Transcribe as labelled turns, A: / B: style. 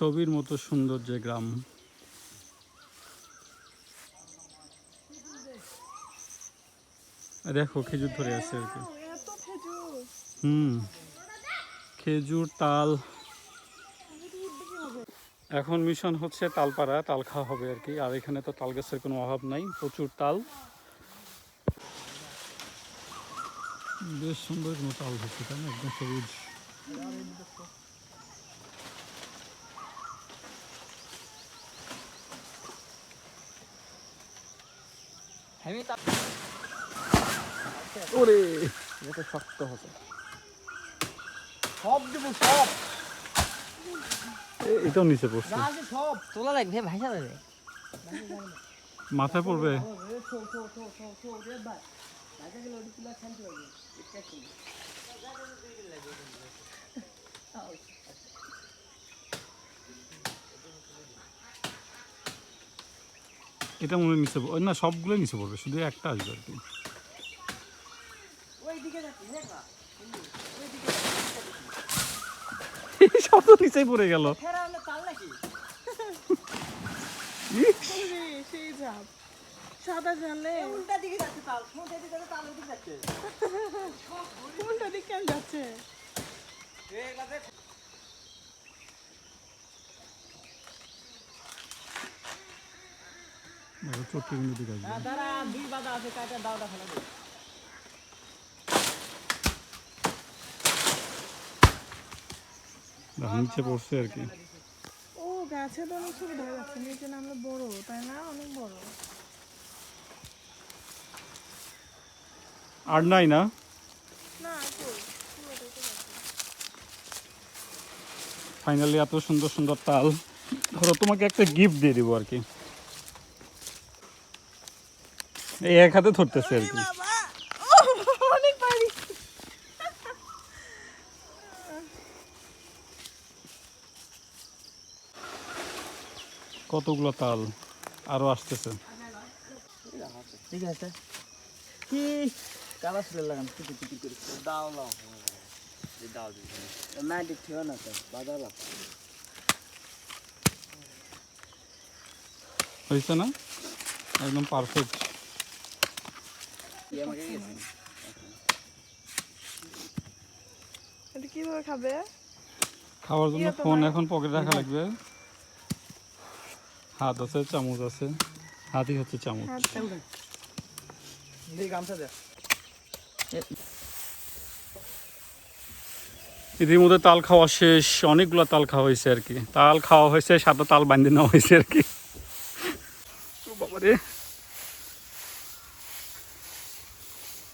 A: ছবির মতো সুন্দর যে গ্রাম। দেখো খেজুর ধরে আছে আর কি। খেজুর, তাল। এখন মিশন হচ্ছে তালপাড়া, তাল খাওয়া হবে আর কি। আর এখানে তো তাল গাছের কোনো অভাব নাই, প্রচুর তাল। বেশ সুন্দর কোনো তাল হচ্ছে, তাই না? একদম সবুজ। ওরে এটা শক্ত হচ্ছে, সব দেবো সব। এটাও নিচে পড়ছে,
B: সব তোলা লাগবে, ভাইসা যাবে,
A: মাথায় পড়বে। এটা মনে নিচে না, সবগুলো নিচে পড়বে, শুধু একটা আসবে আর কি। সব তো নিচেই পড়ে গেল।
C: সাদা জানলে উল্টা দিকে যাচ্ছে, তাল উল্টা দিকে যাচ্ছে, তাল ওদিকে যাচ্ছে, উল্টা দিকে কেন যাচ্ছে?
B: দাঁড়া, দুই বাধা আছে, কাটা দাওটা ফেলা দে।
A: নিচে পড়ছে আর কি।
C: ও গাছে তো অনেক ছোট দেখা যাচ্ছে, নিচে নামলে বড়, তাই না? অনেক বড়।
A: আর নাই না, ফাইনালি এত সুন্দর সুন্দর তাল। ধরো তোমাকে একটা গিফট দিয়ে দিব আর কি। এই এক হাতে ধরতেছে আর কি। কতগুলো তাল আরো আসতেছে।
B: ঠিক আছে, কি কালা ফুলের লাগান টিকি টিকি করে দাও লাও, দাও দিই না, দিচ্ছিও না তো বাধা লাও।
A: হয়েছে না? একদম পারফেক্ট।
C: এটা কিভাবে খাবে?
A: খাওয়ার জন্য ফোন এখন পকেটে রাখা লাগবে। হাত আছে, চামচ আছে, হাতই হচ্ছে চামচ। ইতিমধ্যে তাল খাওয়া শেষ, অনেকগুলো তাল খাওয়া হয়েছে আর কি। তাল খাওয়া হয়েছে, সাথে তাল বাঁধে নেওয়া হয়েছে আর কি। বাবারে।